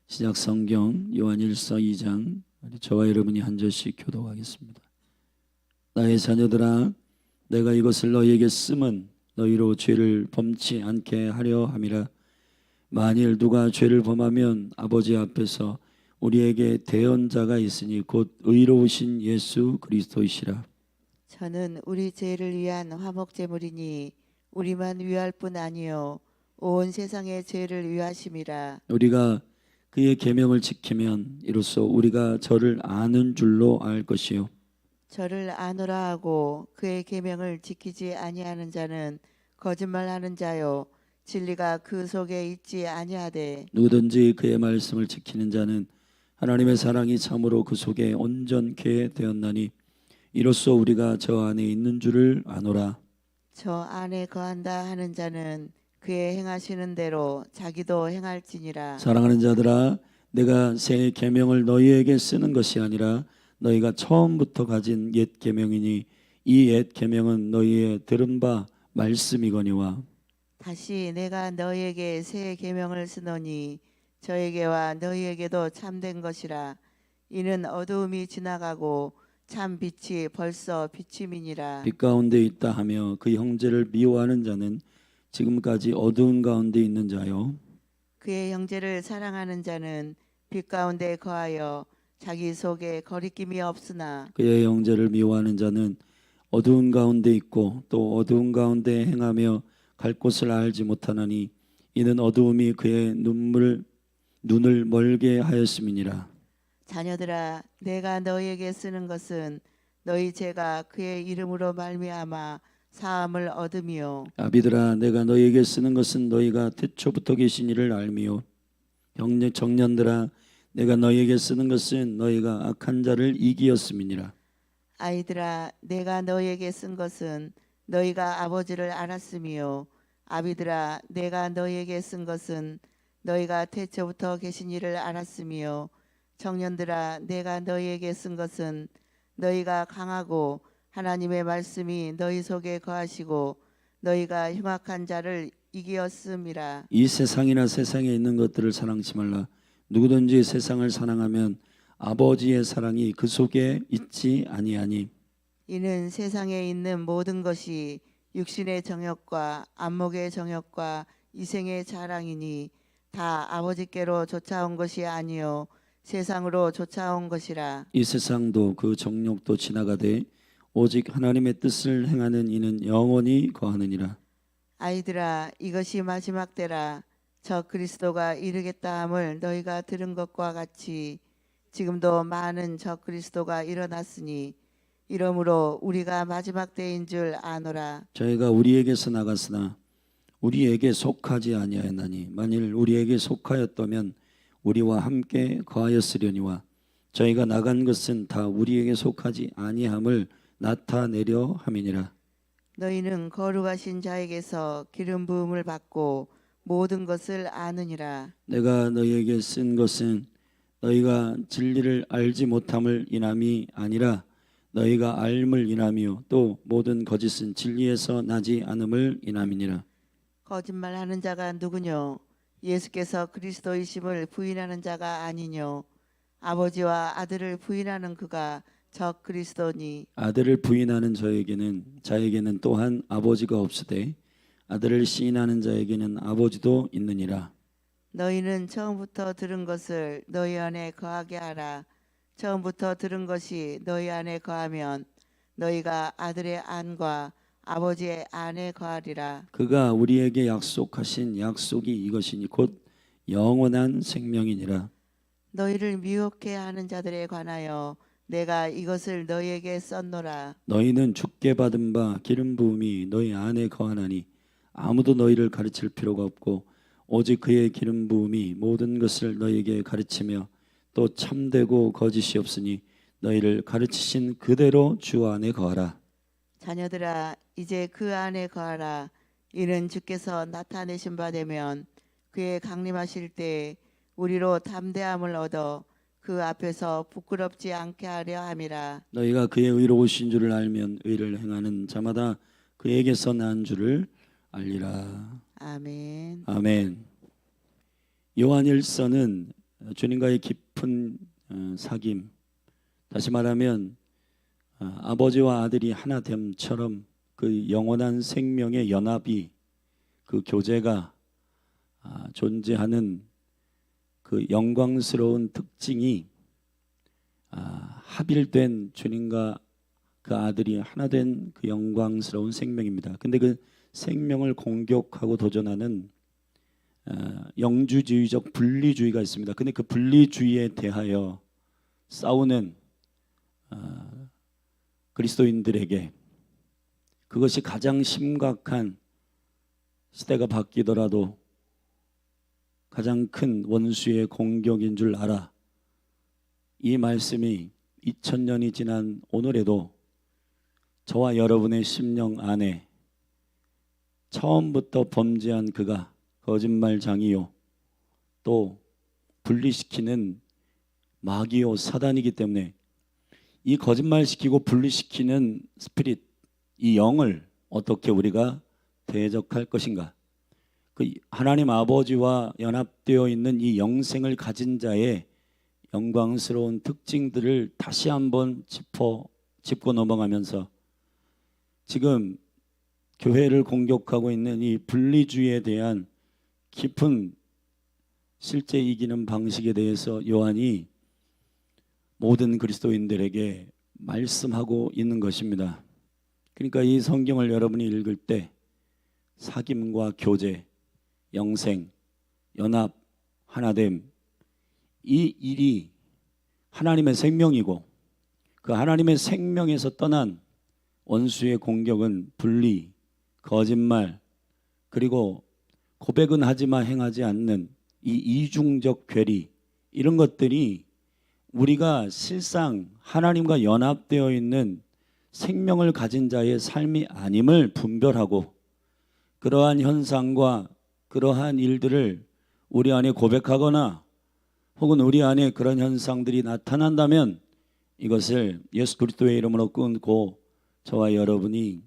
시작 성경 요한일서 2장 저와 여러분이 한 절씩 교독하겠습니다. 나의 자녀들아, 내가 이것을 너희에게 쓰면 너희로 죄를 범치 않게 하려 함이라. 만일 누가 죄를 범하면 아버지 앞에서 우리에게 대언자가 있으니 곧 의로우신 예수 그리스도이시라. 저는 우리 죄를 위한 화목제물이니 우리만 위할 뿐 아니요 온 세상의 죄를 위하심이라. 우리가 그의 계명을 지키면 이로써 우리가 저를 아는 줄로 알 것이요 저를 아노라 하고 그의 계명을 지키지 아니하는 자는 거짓말하는 자요 진리가 그 속에 있지 아니하되. 누구든지 그의 말씀을 지키는 자는 하나님의 사랑이 참으로 그 속에 온전케 되었나니 이로써 우리가 저 안에 있는 줄을 아노라. 저 안에 거한다 하는 자는 그의 행하시는 대로 자기도 행할지니라. 사랑하는 자들아, 내가 새 계명을 너희에게 쓰는 것이 아니라 너희가 처음부터 가진 옛 계명이니 이 옛 계명은 너희의 들은 바 말씀이거니와. 다시 내가 너희에게 새 계명을 쓰노니 저에게와 너희에게도 참된 것이라. 이는 어두움이 지나가고 참 빛이 벌써 비침이니라. 빛 가운데 있다 하며 그 형제를 미워하는 자는 지금까지 어두운 가운데 있는 자요 그의 형제를 사랑하는 자는 빛 가운데 거하여 자기 속에 거리낌이 없으나. 그의 형제를 미워하는 자는 어두운 가운데 있고 또 어두운 가운데 행하며 갈 곳을 알지 못하나니 이는 어두움이 그의 눈을 멀게 하였음이니라. 자녀들아, 내가 너희에게 쓰는 것은 너희 죄가 그의 이름으로 말미암아 사함을 얻음이요 아비들아, 내가 너희에게 쓰는 것은 너희가 태초부터 계신 이를 알미요 형제 청년들아, 내가 너희에게 쓰는 것은 너희가 악한 자를 이기었음이니라. 아이들아, 내가 너희에게 쓴 것은 너희가 아버지를 알았음이요 아비들아, 내가 너희에게 쓴 것은 너희가 태초부터 계신 이를 알았음이요 청년들아, 내가 너희에게 쓴 것은 너희가 강하고 하나님의 말씀이 너희 속에 거하시고 너희가 흉악한 자를 이기었음이라. 이 세상이나 세상에 있는 것들을 사랑치 말라. 누구든지 세상을 사랑하면 아버지의 사랑이 그 속에 있지 아니하니. 이는 세상에 있는 모든 것이 육신의 정욕과 안목의 정욕과 이생의 자랑이니 다 아버지께로 쫓아온 것이 아니요 세상으로 쫓아온 것이라. 이 세상도 그 정욕도 지나가되 오직 하나님의 뜻을 행하는 이는 영원히 거하느니라. 아이들아, 이것이 마지막 때라. 저 그리스도가 이르겠다 함을 너희가 들은 것과 같이 지금도 많은 저 그리스도가 일어났으니 이러므로 우리가 마지막 때인 줄 아노라. 저희가 우리에게서 나갔으나 우리에게 속하지 아니하였나니 만일 우리에게 속하였다면 우리와 함께 거하였으려니와 저희가 나간 것은 다 우리에게 속하지 아니함을 나타내려 함이니라. 너희는 거룩하신 자에게서 기름 부음을 받고 모든 것을 아느니라. 내가 너희에게 쓴 것은 너희가 진리를 알지 못함을 인함이 아니라 너희가 알음을 인함이요 또 모든 거짓은 진리에서 나지 않음을 인함이니라. 거짓말하는 자가 누구뇨? 예수께서 그리스도이심을 부인하는 자가 아니뇨? 아버지와 아들을 부인하는 그가 저 그리스도니. 아들을 부인하는 자에게는 또한 아버지가 없으되 아들을 시인하는 자에게는 아버지도 있느니라. 너희는 처음부터 들은 것을 너희 안에 거하게 하라. 처음부터 들은 것이 너희 안에 거하면 너희가 아들의 안과 아버지의 안에 거하리라. 그가 우리에게 약속하신 약속이 이것이니 곧 영원한 생명이니라. 너희를 미혹해 하는 자들에 관하여 내가 이것을 너희에게 썼노라. 너희는 주께 받은 바 기름 부음이 너희 안에 거하나니 아무도 너희를 가르칠 필요가 없고 오직 그의 기름 부음이 모든 것을 너희에게 가르치며 또 참되고 거짓이 없으니 너희를 가르치신 그대로 주 안에 거하라. 자녀들아, 이제 그 안에 거하라. 이는 주께서 나타내신 바 되면 그의 강림하실 때 우리로 담대함을 얻어 그 앞에서 부끄럽지 않게 하려 함이라. 너희가 그의 의로우신 줄을 알면 의를 행하는 자마다 그에게서 난 줄을 알리라. 아멘. 아멘. 요한일서는 주님과의 깊은 사귐, 다시 말하면 아버지와 아들이 하나됨처럼 그 영원한 생명의 연합이, 그 교제가 존재하는 그 영광스러운 특징이 합일된 주님과 그 아들이 하나 된 그 영광스러운 생명입니다. 근데 그 생명을 공격하고 도전하는 영주주의적 분리주의가 있습니다. 근데 그 분리주의에 대하여 싸우는 그리스도인들에게 그것이 가장 심각한, 시대가 바뀌더라도 가장 큰 원수의 공격인 줄 알아. 이 말씀이 2000년이 지난 오늘에도 저와 여러분의 심령 안에 처음부터 범죄한 그가 거짓말장이요 또 분리시키는 마귀요 사단이기 때문에 이 거짓말시키고 분리시키는 스피릿, 이 영을 어떻게 우리가 대적할 것인가? 그 하나님 아버지와 연합되어 있는 이 영생을 가진 자의 영광스러운 특징들을 다시 한번 짚고 넘어가면서 지금 교회를 공격하고 있는 이 분리주의에 대한 깊은 실제 이기는 방식에 대해서 요한이 모든 그리스도인들에게 말씀하고 있는 것입니다. 그러니까 이 성경을 여러분이 읽을 때 사귐과 교제, 영생, 연합, 하나됨, 이 일이 하나님의 생명이고 그 하나님의 생명에서 떠난 원수의 공격은 분리, 거짓말, 그리고 고백은 하지만 행하지 않는 이 이중적 괴리, 이런 것들이 우리가 실상 하나님과 연합되어 있는 생명을 가진 자의 삶이 아님을 분별하고 그러한 현상과 그러한 일들을 우리 안에 고백하거나 혹은 우리 안에 그런 현상들이 나타난다면 이것을 예수 그리스도의 이름으로 끊고 저와 여러분이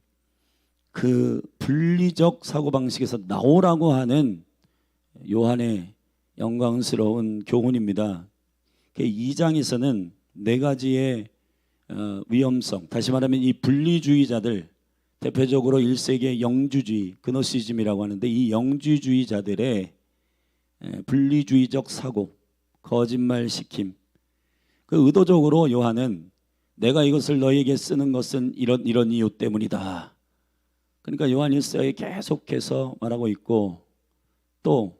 그 분리적 사고방식에서 나오라고 하는 요한의 영광스러운 교훈입니다. 2장에서는 네 가지의 위험성, 다시 말하면 이 분리주의자들, 대표적으로 1세기의 영주주의, 그노시즘이라고 하는데 이 영주주의자들의 분리주의적 사고, 거짓말시킴, 그 의도적으로 요한은 내가 이것을 너에게 쓰는 것은 이런 이유 때문이다. 그러니까 요한 1서에 계속해서 말하고 있고, 또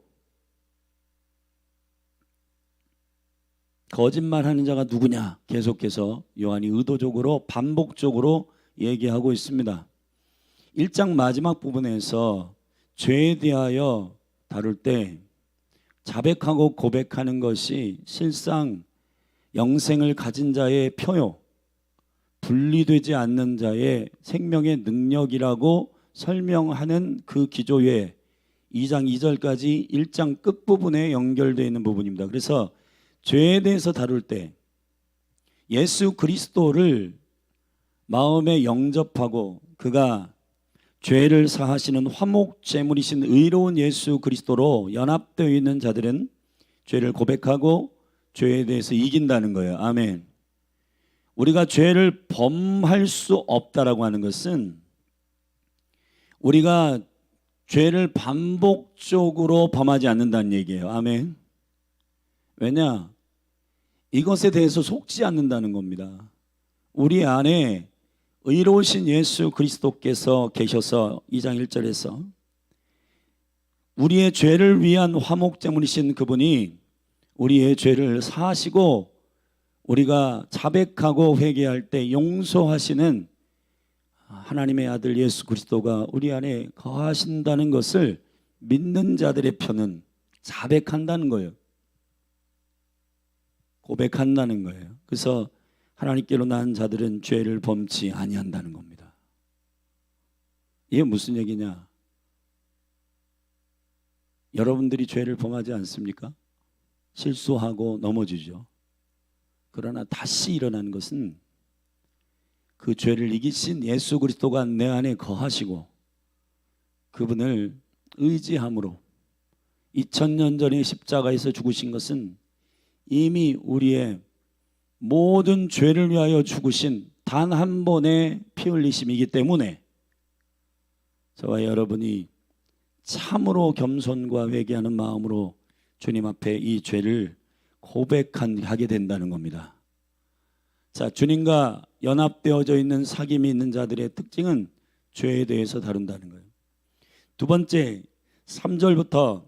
거짓말하는 자가 누구냐 계속해서 요한이 의도적으로 반복적으로 얘기하고 있습니다. 1장 마지막 부분에서 죄에 대하여 다룰 때 자백하고 고백하는 것이 실상 영생을 가진 자의 표요, 분리되지 않는 자의 생명의 능력이라고 설명하는 그 기조에 2장 2절까지 1장 끝부분에 연결되어 있는 부분입니다. 그래서 죄에 대해서 다룰 때 예수 그리스도를 마음에 영접하고 그가 죄를 사하시는 화목제물이신 의로운 예수 그리스도로 연합되어 있는 자들은 죄를 고백하고 죄에 대해서 이긴다는 거예요. 아멘. 우리가 죄를 범할 수 없다라고 하는 것은 우리가 죄를 반복적으로 범하지 않는다는 얘기예요. 아멘. 왜냐? 이것에 대해서 속지 않는다는 겁니다. 우리 안에 의로우신 예수 그리스도께서 계셔서 2장 1절에서 우리의 죄를 위한 화목제물이신 그분이 우리의 죄를 사하시고 우리가 자백하고 회개할 때 용서하시는 하나님의 아들 예수 그리스도가 우리 안에 거하신다는 것을 믿는 자들의 편은 자백한다는 거예요. 고백한다는 거예요. 그래서 하나님께로 난 자들은 죄를 범치 아니한다는 겁니다. 이게 무슨 얘기냐? 여러분들이 죄를 범하지 않습니까? 실수하고 넘어지죠. 그러나 다시 일어나는 것은 그 죄를 이기신 예수 그리스도가 내 안에 거하시고 그분을 의지함으로 2000년 전에 십자가에서 죽으신 것은 이미 우리의 모든 죄를 위하여 죽으신 단 한 번의 피 흘리심이기 때문에 저와 여러분이 참으로 겸손과 회개하는 마음으로 주님 앞에 이 죄를 고백하게 된다는 겁니다. 자, 주님과 연합되어져 있는 사귐이 있는 자들의 특징은 죄에 대해서 다룬다는 거예요. 두 번째, 3절부터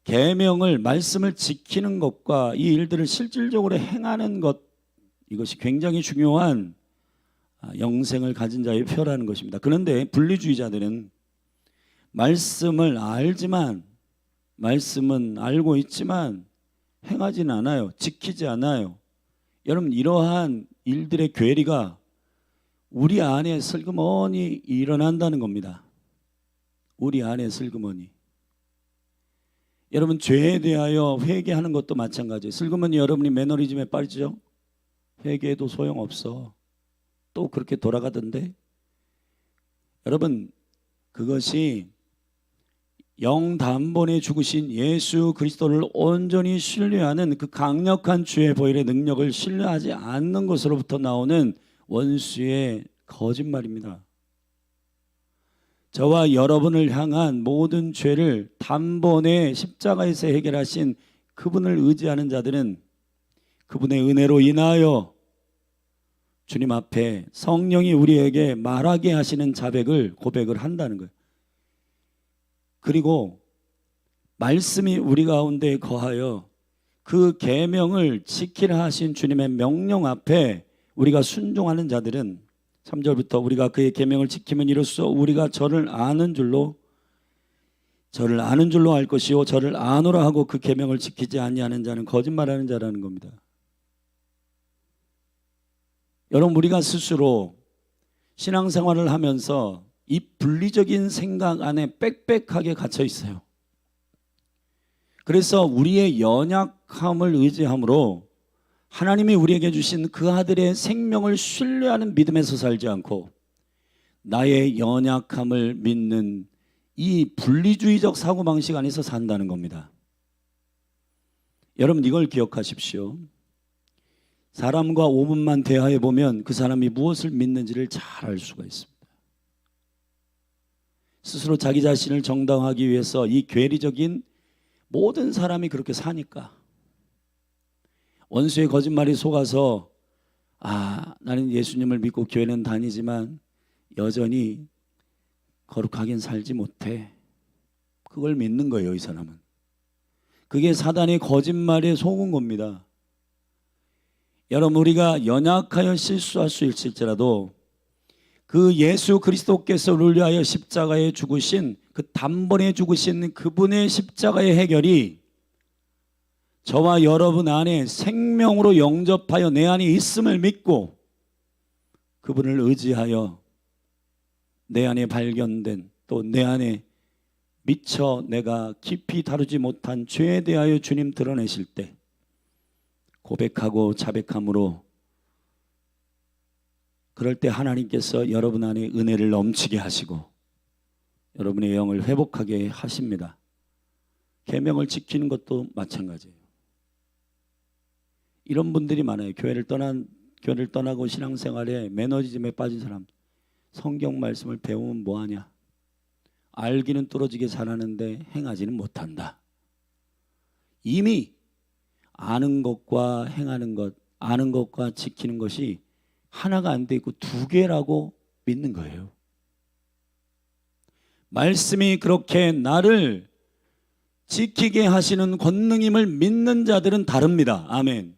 계명을, 말씀을 지키는 것과 이 일들을 실질적으로 행하는 것, 이것이 굉장히 중요한 영생을 가진 자의 표라는 것입니다. 그런데 분리주의자들은 말씀을 알지만, 말씀은 알고 있지만 행하지는 않아요. 지키지 않아요. 여러분, 이러한 일들의 괴리가 우리 안에 슬그머니 일어난다는 겁니다. 우리 안에 슬그머니. 여러분, 죄에 대하여 회개하는 것도 마찬가지예요. 슬그머니 여러분이 매너리즘에 빠지죠? 회개해도 소용없어. 또 그렇게 돌아가던데. 여러분, 그것이 영단번에 죽으신 예수 그리스도를 온전히 신뢰하는 그 강력한 주의 보혈의 능력을 신뢰하지 않는 것으로부터 나오는 원수의 거짓말입니다. 저와 여러분을 향한 모든 죄를 단번에 십자가에서 해결하신 그분을 의지하는 자들은 그분의 은혜로 인하여 주님 앞에 성령이 우리에게 말하게 하시는 자백을 고백을 한다는 거예요. 그리고 말씀이 우리 가운데 거하여 그 계명을 지키라 하신 주님의 명령 앞에 우리가 순종하는 자들은 3절부터 우리가 그의 계명을 지키면 이로써 우리가 저를 아는 줄로 알 것이요 저를 아노라 하고 그 계명을 지키지 아니하는 자는 거짓말하는 자라는 겁니다. 여러분, 우리가 스스로 신앙생활을 하면서 이 분리적인 생각 안에 빽빽하게 갇혀 있어요. 그래서 우리의 연약함을 의지함으로 하나님이 우리에게 주신 그 아들의 생명을 신뢰하는 믿음에서 살지 않고 나의 연약함을 믿는 이 분리주의적 사고방식 안에서 산다는 겁니다. 여러분, 이걸 기억하십시오. 사람과 5분만 대화해 보면 그 사람이 무엇을 믿는지를 잘 알 수가 있습니다. 스스로 자기 자신을 정당화하기 위해서 이 괴리적인 모든 사람이 그렇게 사니까 원수의 거짓말이 속아서 나는 예수님을 믿고 교회는 다니지만 여전히 거룩하게 살지 못해. 그걸 믿는 거예요, 이 사람은. 그게 사단의 거짓말에 속은 겁니다. 여러분, 우리가 연약하여 실수할 수 있을지라도 그 예수 그리스도께서 우리를 위하여 십자가에 죽으신 그 단번에 죽으신 그분의 십자가의 해결이 저와 여러분 안에 생명으로 영접하여 내 안에 있음을 믿고 그분을 의지하여 내 안에 발견된 또 내 안에 미처 내가 깊이 다루지 못한 죄에 대하여 주님 드러내실 때 고백하고 자백함으로 그럴 때 하나님께서 여러분 안에 은혜를 넘치게 하시고 여러분의 영을 회복하게 하십니다. 계명을 지키는 것도 마찬가지예요. 이런 분들이 많아요. 교회를 떠나고 신앙생활에 매너리즘에 빠진 사람. 성경 말씀을 배우면 뭐하냐? 알기는 뚫어지게 잘하는데 행하지는 못한다. 이미 아는 것과 행하는 것, 아는 것과 지키는 것이 하나가 안 돼 있고 두 개라고 믿는 거예요. 말씀이 그렇게 나를 지키게 하시는 권능임을 믿는 자들은 다릅니다. 아멘.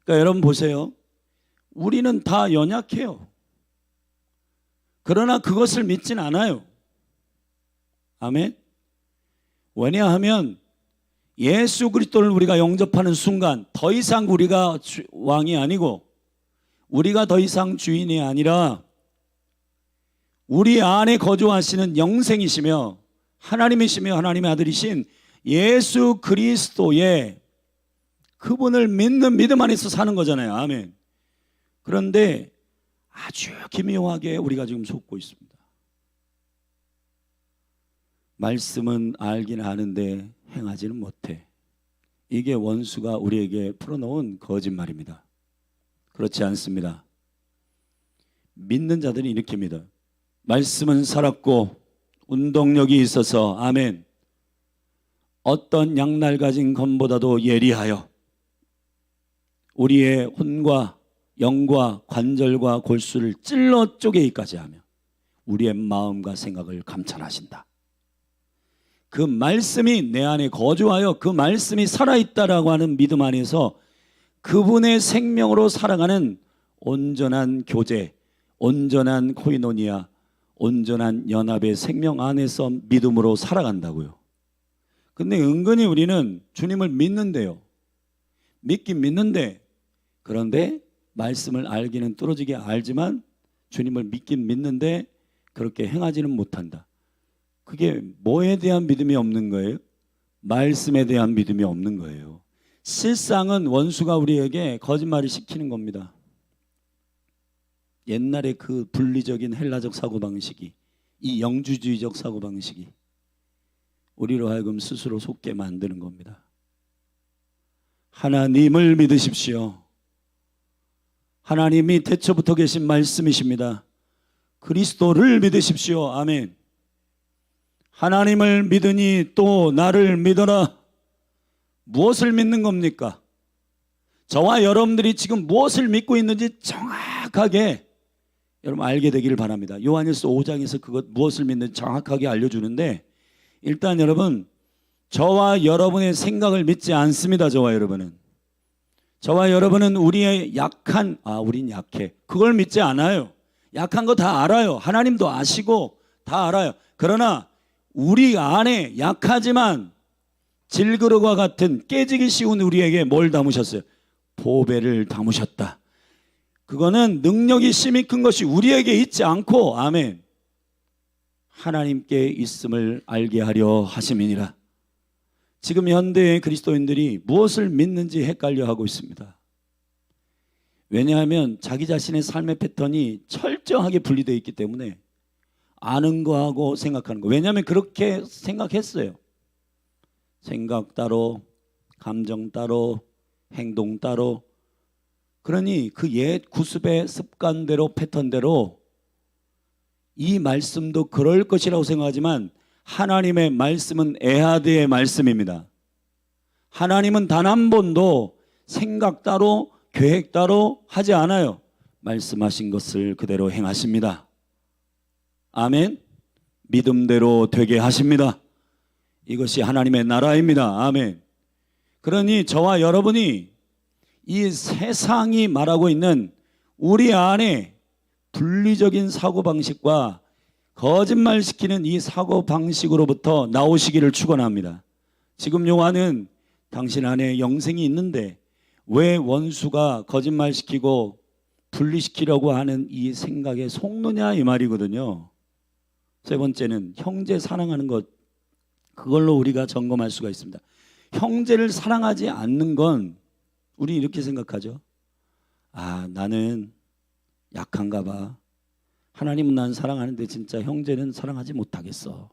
그러니까 여러분 보세요. 우리는 다 연약해요. 그러나 그것을 믿진 않아요. 아멘. 왜냐하면 예수 그리스도를 우리가 영접하는 순간 더 이상 우리가 왕이 아니고 우리가 더 이상 주인이 아니라 우리 안에 거주하시는 영생이시며 하나님이시며 하나님의 아들이신 예수 그리스도의 그분을 믿는 믿음 안에서 사는 거잖아요. 아멘. 그런데 아주 기묘하게 우리가 지금 속고 있습니다. 말씀은 알긴 아는데 행하지는 못해. 이게 원수가 우리에게 풀어놓은 거짓말입니다. 그렇지 않습니다. 믿는 자들이 이렇게 믿어요. 말씀은 살았고 운동력이 있어서 아멘. 어떤 양날 가진 검보다도 예리하여 우리의 혼과 영과 관절과 골수를 찔러 쪼개기까지 하며 우리의 마음과 생각을 감찰하신다. 그 말씀이 내 안에 거주하여 그 말씀이 살아있다라고 하는 믿음 안에서 그분의 생명으로 살아가는 온전한 교제, 온전한 코이노니아, 온전한 연합의 생명 안에서 믿음으로 살아간다고요. 근데 은근히 우리는 주님을 믿는데요. 믿긴 믿는데 그런데 말씀을 알기는 뚫어지게 알지만 주님을 믿긴 믿는데 그렇게 행하지는 못한다. 그게 뭐에 대한 믿음이 없는 거예요? 말씀에 대한 믿음이 없는 거예요. 실상은 원수가 우리에게 거짓말을 시키는 겁니다. 옛날에 그 분리적인 헬라적 사고방식이, 이 영주주의적 사고방식이 우리로 하여금 스스로 속게 만드는 겁니다. 하나님을 믿으십시오. 하나님이 태초부터 계신 말씀이십니다. 그리스도를 믿으십시오. 아멘. 하나님을 믿으니 또 나를 믿어라. 무엇을 믿는 겁니까? 저와 여러분들이 지금 무엇을 믿고 있는지 정확하게 여러분 알게 되기를 바랍니다. 요한일서 5장에서 그것 무엇을 믿는지 정확하게 알려주는데 일단 여러분 저와 여러분의 생각을 믿지 않습니다. 저와 여러분은 우리의 우린 약해. 그걸 믿지 않아요. 약한 거 다 알아요. 하나님도 아시고 다 알아요. 그러나 우리 안에 약하지만 질그릇과 같은 깨지기 쉬운 우리에게 뭘 담으셨어요? 보배를 담으셨다. 그거는 능력이 심히 큰 것이 우리에게 있지 않고 아멘. 하나님께 있음을 알게 하려 하심이니라. 지금 현대의 그리스도인들이 무엇을 믿는지 헷갈려 하고 있습니다. 왜냐하면 자기 자신의 삶의 패턴이 철저하게 분리되어 있기 때문에 아는 거하고 생각하는 거. 왜냐하면 그렇게 생각했어요. 생각 따로, 감정 따로, 행동 따로. 그러니 그 옛 구습의 습관대로 패턴대로 이 말씀도 그럴 것이라고 생각하지만 하나님의 말씀은 에하드의 말씀입니다. 하나님은 단 한 번도 생각 따로 계획 따로 하지 않아요. 말씀하신 것을 그대로 행하십니다. 아멘. 믿음대로 되게 하십니다. 이것이 하나님의 나라입니다. 아멘. 그러니 저와 여러분이 이 세상이 말하고 있는 우리 안에 분리적인 사고방식과 거짓말시키는 이 사고방식으로부터 나오시기를 축원합니다. 지금 요한은 당신 안에 영생이 있는데 왜 원수가 거짓말시키고 분리시키려고 하는 이 생각에 속느냐 이 말이거든요. 세 번째는 형제 사랑하는 것, 그걸로 우리가 점검할 수가 있습니다. 형제를 사랑하지 않는 건 우리 이렇게 생각하죠. 나는 약한가 봐. 하나님은 난 사랑하는데 진짜 형제는 사랑하지 못하겠어.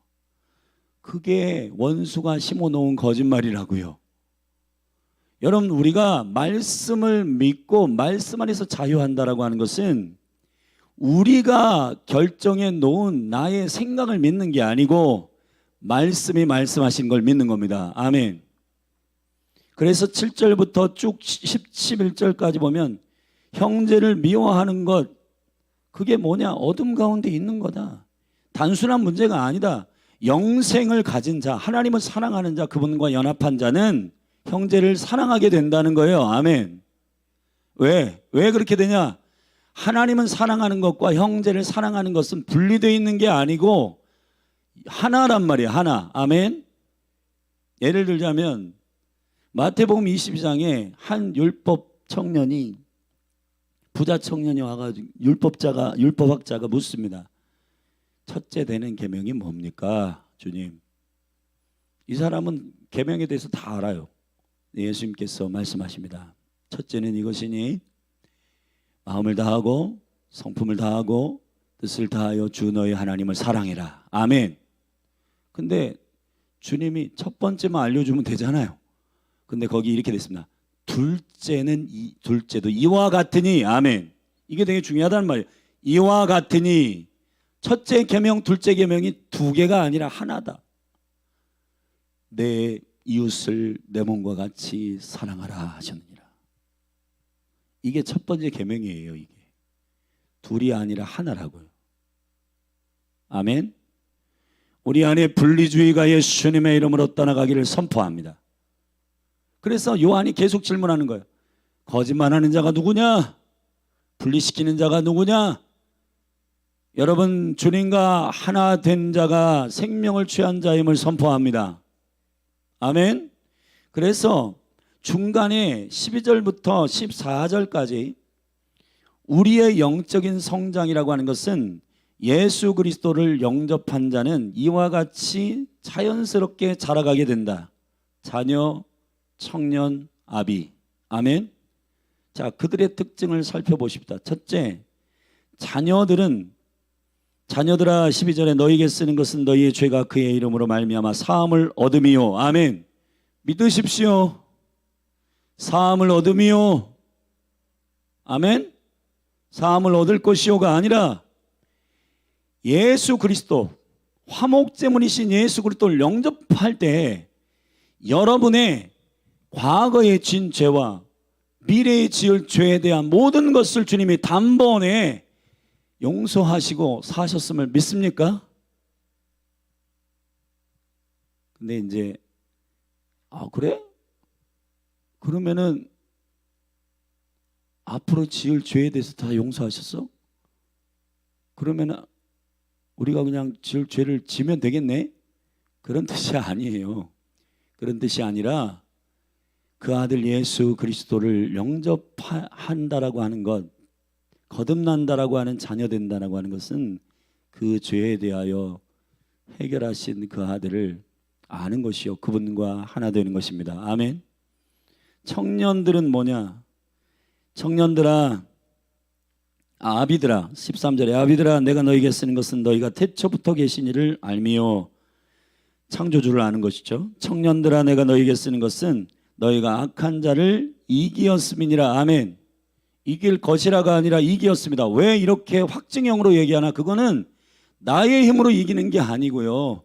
그게 원수가 심어놓은 거짓말이라고요. 여러분, 우리가 말씀을 믿고 말씀 안에서 자유한다라고 하는 것은 우리가 결정해 놓은 나의 생각을 믿는 게 아니고 말씀이 말씀하신 걸 믿는 겁니다. 아멘. 그래서 7절부터 쭉 11절까지 보면 형제를 미워하는 것, 그게 뭐냐? 어둠 가운데 있는 거다. 단순한 문제가 아니다. 영생을 가진 자, 하나님을 사랑하는 자, 그분과 연합한 자는 형제를 사랑하게 된다는 거예요. 아멘. 왜 그렇게 되냐? 하나님은 사랑하는 것과 형제를 사랑하는 것은 분리되어 있는 게 아니고 하나란 말이에요. 하나. 아멘. 예를 들자면 마태복음 22장에 한 율법 청년이, 부자 청년이 와가지고 율법학자가 묻습니다. 첫째 되는 계명이 뭡니까, 주님? 이 사람은 계명에 대해서 다 알아요. 예수님께서 말씀하십니다. 첫째는 이것이니 마음을 다하고 성품을 다하고 뜻을 다하여 주 너희 하나님을 사랑해라. 아멘. 근데 주님이 첫 번째만 알려주면 되잖아요. 근데 거기 이렇게 됐습니다. 둘째도 이와 같으니. 아멘. 이게 되게 중요하다는 말이에요. 이와 같으니. 첫째 계명, 둘째 계명이 두 개가 아니라 하나다. 내 이웃을 내 몸과 같이 사랑하라 하셨느니라. 이게 첫 번째 계명이에요. 이게 둘이 아니라 하나라고요. 아멘. 우리 안에 분리주의가 예수님의 이름으로 떠나가기를 선포합니다. 그래서 요한이 계속 질문하는 거예요. 거짓말하는 자가 누구냐? 분리시키는 자가 누구냐? 여러분, 주님과 하나 된 자가 생명을 취한 자임을 선포합니다. 아멘. 그래서 중간에 12절부터 14절까지 우리의 영적인 성장이라고 하는 것은 예수 그리스도를 영접한 자는 이와 같이 자연스럽게 자라가게 된다. 자녀, 청년, 아비. 아멘. 자, 그들의 특징을 살펴보십시다. 첫째, 자녀들아 12절에 너희에게 쓰는 것은 너희의 죄가 그의 이름으로 말미암아 사함을 얻음이요. 아멘. 믿으십시오. 사함을 얻음이요. 아멘. 사함을 얻을 것이요가 아니라 예수 그리스도, 화목제물이신 예수 그리스도를 영접할 때 여러분의 과거에 진 죄와 미래에 지을 죄에 대한 모든 것을 주님이 단번에 용서하시고 사셨음을 믿습니까? 근데 이제 그래? 그러면은 앞으로 지을 죄에 대해서 다 용서하셨어? 그러면은 우리가 그냥 지을 죄를 지면 되겠네? 그런 뜻이 아니에요. 그런 뜻이 아니라 그 아들 예수 그리스도를 영접한다라고 하는 것, 거듭난다라고 하는 자녀 된다라고 하는 것은 그 죄에 대하여 해결하신 그 아들을 아는 것이요, 그분과 하나 되는 것입니다. 아멘. 청년들은 뭐냐? 청년들아, 아비들아, 13절에 아비들아 내가 너희에게 쓰는 것은 너희가 태초부터 계신 이를 알미요. 창조주를 아는 것이죠. 청년들아 내가 너희에게 쓰는 것은 너희가 악한 자를 이기었음이니라. 아멘. 이길 것이라가 아니라 이기었습니다. 왜 이렇게 확증형으로 얘기하나? 그거는 나의 힘으로 이기는 게 아니고요,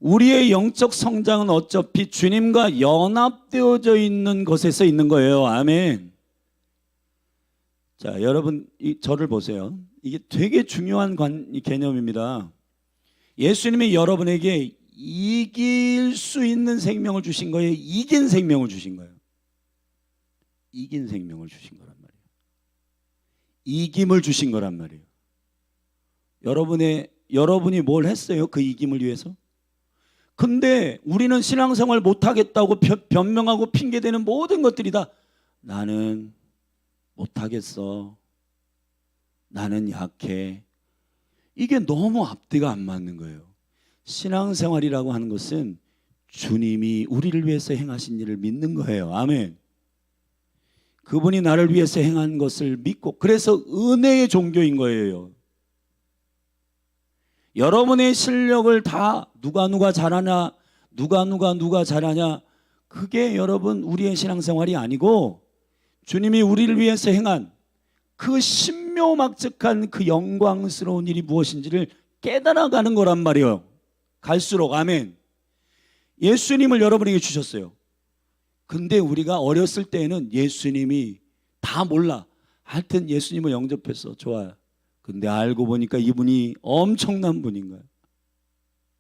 우리의 영적 성장은 어차피 주님과 연합되어져 있는 것에서 있는 거예요. 아멘. 자, 여러분 저를 보세요. 이게 되게 중요한 개념입니다. 예수님이 여러분에게 이길 수 있는 생명을 주신 거예요? 이긴 생명을 주신 거예요? 이긴 생명을 주신 거란 말이에요. 이김을 주신 거란 말이에요. 여러분이 뭘 했어요? 그 이김을 위해서? 근데 우리는 신앙생활 못하겠다고 변명하고 핑계대는 모든 것들이 다 나는 못하겠어, 나는 약해. 이게 너무 앞뒤가 안 맞는 거예요. 신앙생활이라고 하는 것은 주님이 우리를 위해서 행하신 일을 믿는 거예요. 아멘. 그분이 나를 위해서 행한 것을 믿고, 그래서 은혜의 종교인 거예요. 여러분의 실력을 다 누가 잘하냐, 누가 잘하냐, 그게 여러분 우리의 신앙생활이 아니고 주님이 우리를 위해서 행한 그 신묘막측한 그 영광스러운 일이 무엇인지를 깨달아가는 거란 말이에요. 갈수록. 아멘. 예수님을 여러분에게 주셨어요. 근데 우리가 어렸을 때에는 예수님이 다 몰라. 하여튼 예수님을 영접했어. 좋아요. 근데 알고 보니까 이분이 엄청난 분인 거예요.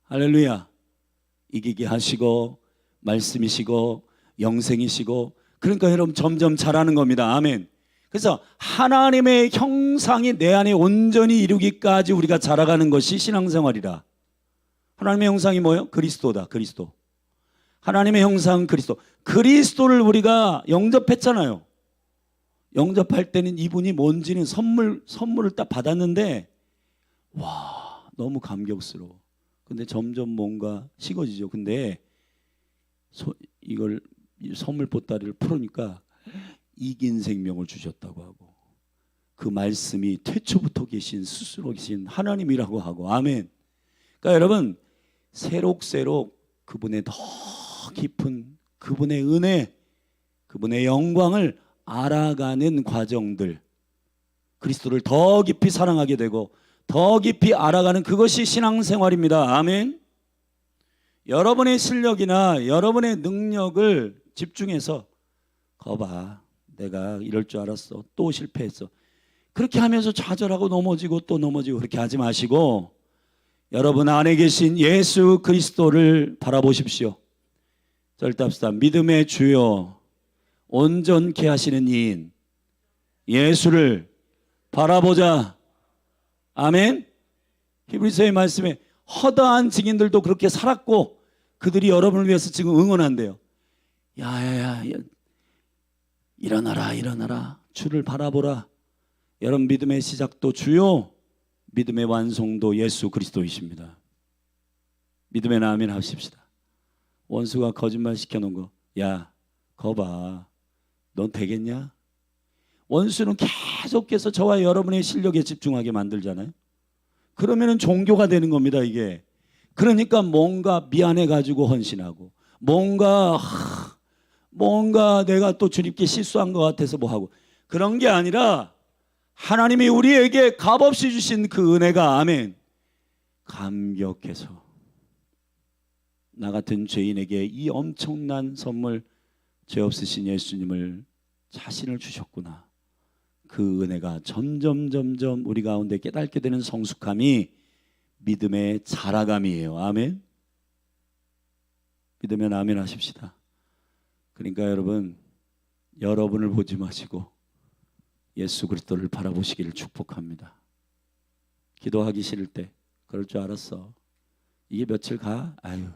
할렐루야. 이기게 하시고 말씀이시고 영생이시고, 그러니까 여러분 점점 잘하는 겁니다. 아멘. 그래서 하나님의 형상이 내 안에 온전히 이루기까지 우리가 자라가는 것이 신앙생활이라. 하나님의 형상이 뭐예요? 그리스도다. 그리스도. 하나님의 형상 그리스도. 그리스도를 우리가 영접했잖아요. 영접할 때는 이분이 뭔지는 선물을 딱 받았는데 와, 너무 감격스러워. 근데 점점 뭔가 식어지죠. 근데 이걸 선물 보따리를 풀으니까 이긴 생명을 주셨다고 하고, 그 말씀이 태초부터 계신 스스로 계신 하나님이라고 하고. 아멘. 그러니까 여러분 새록새록 그분의 더 깊은 그분의 은혜, 그분의 영광을 알아가는 과정들, 그리스도를 더 깊이 사랑하게 되고 더 깊이 알아가는 그것이 신앙생활입니다. 아멘. 여러분의 실력이나 여러분의 능력을 집중해서 거봐, 내가 이럴 줄 알았어, 또 실패했어, 그렇게 하면서 좌절하고 넘어지고 또 넘어지고 그렇게 하지 마시고 여러분 안에 계신 예수 그리스도를 바라보십시오. 절답시다. 믿음의 주요 온전케 하시는 이인 예수를 바라보자. 아멘. 히브리서의 말씀에 허다한 증인들도 그렇게 살았고 그들이 여러분을 위해서 지금 응원한대요. 야야야, 일어나라 일어나라, 주를 바라보라. 여러분 믿음의 시작도 주요, 믿음의 완성도 예수 그리스도이십니다. 믿음의 아멘 하십시다. 원수가 거짓말 시켜놓은 거, 야 거봐, 넌 되겠냐? 원수는 계속해서 저와 여러분의 실력에 집중하게 만들잖아요. 그러면은 종교가 되는 겁니다, 이게. 그러니까 뭔가 미안해가지고 헌신하고, 뭔가 내가 또 주님께 실수한 것 같아서 뭐 하고, 그런 게 아니라 하나님이 우리에게 값없이 주신 그 은혜가, 아멘, 감격해서 나 같은 죄인에게 이 엄청난 선물, 죄 없으신 예수님을 자신을 주셨구나. 그 은혜가 점점 우리 가운데 깨닫게 되는 성숙함이 믿음의 자라감이에요. 아멘. 믿으면 아멘 하십시다. 그러니까 여러분, 여러분을 보지 마시고 예수 그리스도를 바라보시기를 축복합니다. 기도하기 싫을 때, 그럴 줄 알았어, 이게 며칠 가? 아유,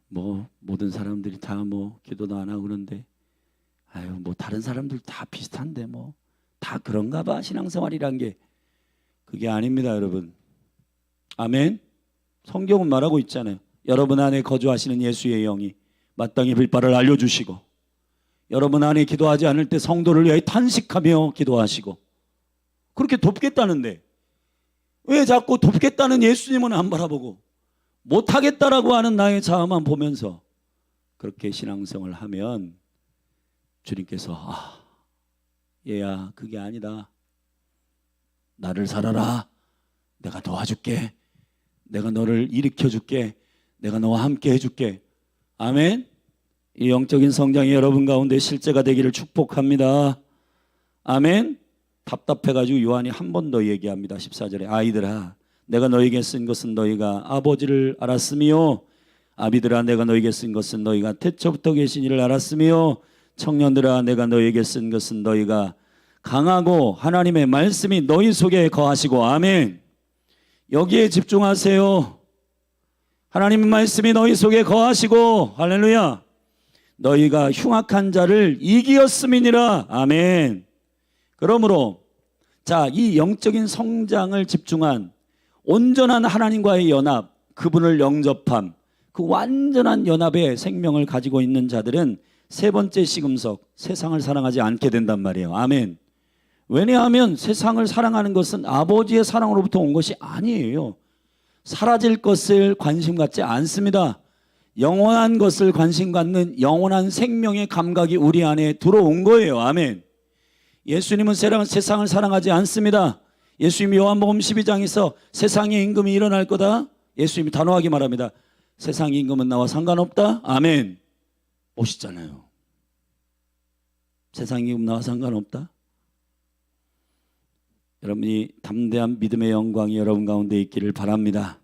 뭐 모든 사람들이 다 뭐 기도도 안 하고 그러는데, 아유 뭐 다른 사람들 다 비슷한데 뭐 다 그런가 봐. 신앙생활이란 게 그게 아닙니다, 여러분. 아멘. 성경은 말하고 있잖아요. 여러분 안에 거주하시는 예수의 영이 마땅히 빌바를 알려주시고, 여러분 안에 기도하지 않을 때 성도를 위해 탄식하며 기도하시고, 그렇게 돕겠다는데 왜 자꾸 돕겠다는 예수님은 안 바라보고 못하겠다라고 하는 나의 자아만 보면서 그렇게 신앙생활을 하면 주님께서 얘야, 그게 아니다, 나를 살아라, 내가 도와줄게, 내가 너를 일으켜줄게, 내가 너와 함께 해줄게. 아멘. 이 영적인 성장이 여러분 가운데 실제가 되기를 축복합니다. 아멘. 답답해가지고 요한이 한 번 더 얘기합니다. 14절에 아이들아, 내가 너에게 쓴 것은 너희가 아버지를 알았으며, 아비들아, 내가 너에게 쓴 것은 너희가 태초부터 계신 이를 알았으며, 청년들아, 내가 너에게 쓴 것은 너희가 강하고 하나님의 말씀이 너희 속에 거하시고. 아멘. 여기에 집중하세요. 하나님의 말씀이 너희 속에 거하시고, 할렐루야, 너희가 흉악한 자를 이기었음이니라. 아멘. 그러므로 자, 이 영적인 성장을 집중한 온전한 하나님과의 연합, 그분을 영접함, 그 완전한 연합의 생명을 가지고 있는 자들은 세 번째 시금석, 세상을 사랑하지 않게 된단 말이에요. 아멘. 왜냐하면 세상을 사랑하는 것은 아버지의 사랑으로부터 온 것이 아니에요. 사라질 것을 관심 갖지 않습니다. 영원한 것을 관심 갖는 영원한 생명의 감각이 우리 안에 들어온 거예요. 아멘. 예수님은 세상을 사랑하지 않습니다. 예수님이 요한복음 12장에서 세상의 임금이 일어날 거다, 예수님이 단호하게 말합니다. 세상의 임금은 나와 상관없다. 아멘. 멋있잖아요. 세상의 임금 나와 상관없다. 여러분이 담대한 믿음의 영광이 여러분 가운데 있기를 바랍니다.